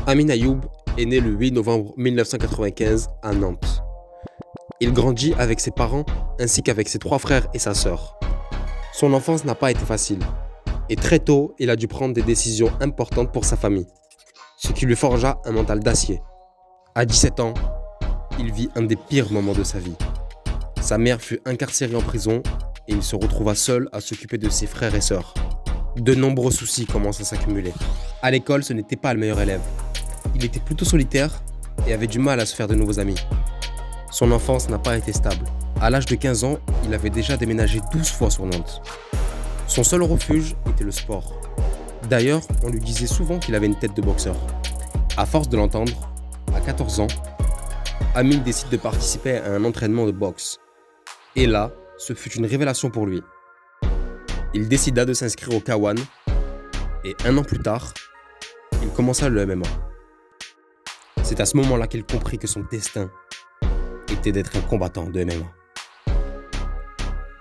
Amin Ayoub est né le 8 novembre 1995 à Nantes. Il grandit avec ses parents ainsi qu'avec ses 3 frères et sa sœur. Son enfance n'a pas été facile et très tôt, il a dû prendre des décisions importantes pour sa famille, ce qui lui forgea un mental d'acier. À 17 ans, il vit un des pires moments de sa vie. Sa mère fut incarcérée en prison et il se retrouva seul à s'occuper de ses frères et sœurs. De nombreux soucis commencent à s'accumuler. À l'école, ce n'était pas le meilleur élève. Il était plutôt solitaire et avait du mal à se faire de nouveaux amis. Son enfance n'a pas été stable. À l'âge de 15 ans, il avait déjà déménagé 12 fois sur Nantes. Son seul refuge était le sport. D'ailleurs, on lui disait souvent qu'il avait une tête de boxeur. À force de l'entendre, à 14 ans, Amin décide de participer à un entraînement de boxe. Et là, ce fut une révélation pour lui. Il décida de s'inscrire au K1 et 1 an plus tard, il commença le MMA. C'est à ce moment-là qu'il comprit que son destin était d'être un combattant de MMA.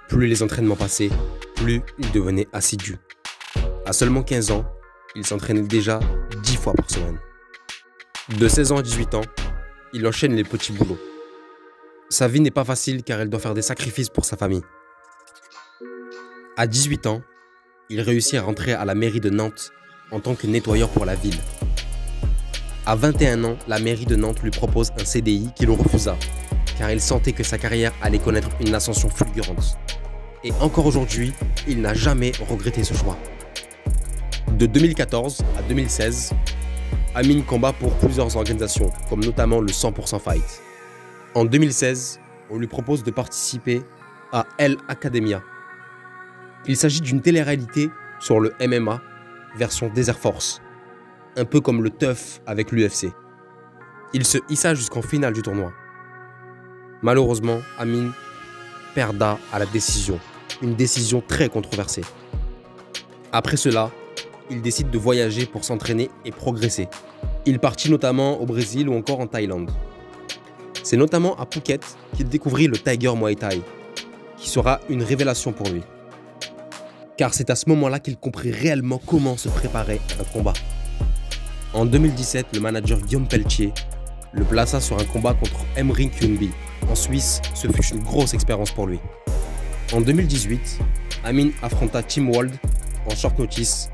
Plus les entraînements passaient, plus il devenait assidu. À seulement 15 ans, il s'entraînait déjà 10 fois par semaine. De 16 ans à 18 ans, il enchaîne les petits boulots. Sa vie n'est pas facile car elle doit faire des sacrifices pour sa famille. À 18 ans, il réussit à rentrer à la mairie de Nantes en tant que nettoyeur pour la ville. À 21 ans, la mairie de Nantes lui propose un CDI qu'il refusa, car il sentait que sa carrière allait connaître une ascension fulgurante. Et encore aujourd'hui, il n'a jamais regretté ce choix. De 2014 à 2016, Amin combat pour plusieurs organisations, comme notamment le 100% Fight. En 2016, on lui propose de participer à El Academia. Il s'agit d'une télé-réalité sur le MMA version Desert Force, un peu comme le TUF avec l'UFC. Il se hissa jusqu'en finale du tournoi. Malheureusement, Amin perda à la décision, une décision très controversée. Après cela, il décide de voyager pour s'entraîner et progresser. Il partit notamment au Brésil ou encore en Thaïlande. C'est notamment à Phuket qu'il découvrit le Tiger Muay Thai, qui sera une révélation pour lui. Car c'est à ce moment-là qu'il comprit réellement comment se préparer un combat. En 2017, le manager Guillaume Pelletier le plaça sur un combat contre Emre Kühnby. En Suisse, ce fut une grosse expérience pour lui. En 2018, Amin affronta Tim Wald en short notice.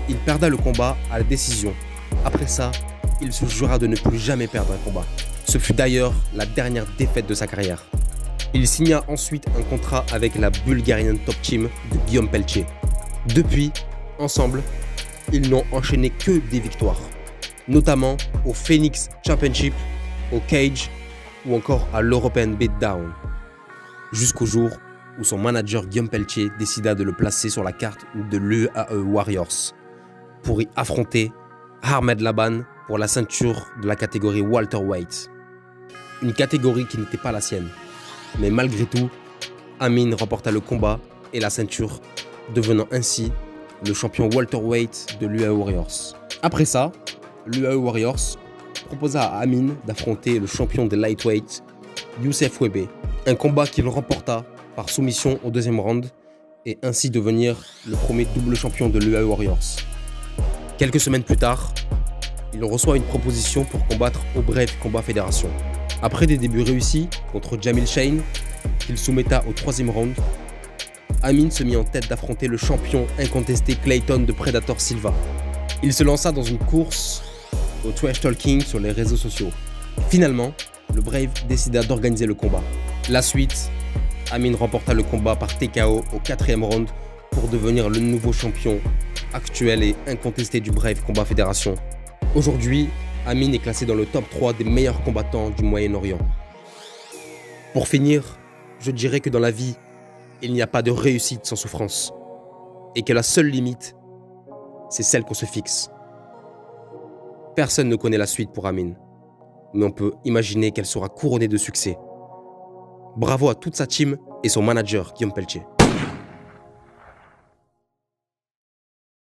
Il perda le combat à la décision. Après ça, il se jura de ne plus jamais perdre un combat. Ce fut d'ailleurs la dernière défaite de sa carrière. Il signa ensuite un contrat avec la Bulgarian Top Team de Guillaume Pelletier. Depuis, ensemble, ils n'ont enchaîné que des victoires, notamment au Phoenix Championship, au Cage ou encore à l'European Beatdown. Jusqu'au jour où son manager Guillaume Pelletier décida de le placer sur la carte de l'UAE Warriors pour y affronter Ahmed Laban pour la ceinture de la catégorie welterweight. Une catégorie qui n'était pas la sienne. Mais malgré tout, Amin remporta le combat et la ceinture, devenant ainsi le champion welterweight de l'UAE Warriors. Après ça, l'UAE Warriors proposa à Amin d'affronter le champion des lightweight, Youssef Webe, un combat qu'il remporta par soumission au 2e round et ainsi devenir le premier double champion de l'UAE Warriors. Quelques semaines plus tard, il reçoit une proposition pour combattre au Brave Combat Fédération. Après des débuts réussis contre Jamil Shane, qu'il soumetta au 3e round, Amin se mit en tête d'affronter le champion incontesté Clayton de Predator Silva. Il se lança dans une course au trash talking sur les réseaux sociaux. Finalement, le Brave décida d'organiser le combat. La suite, Amin remporta le combat par TKO au 4e round pour devenir le nouveau champion actuel et incontesté du Brave Combat Fédération. Aujourd'hui, Amin est classé dans le top 3 des meilleurs combattants du Moyen-Orient. Pour finir, je dirais que dans la vie, il n'y a pas de réussite sans souffrance. Et que la seule limite, c'est celle qu'on se fixe. Personne ne connaît la suite pour Amin, mais on peut imaginer qu'elle sera couronnée de succès. Bravo à toute sa team et son manager Guillaume Pelletier.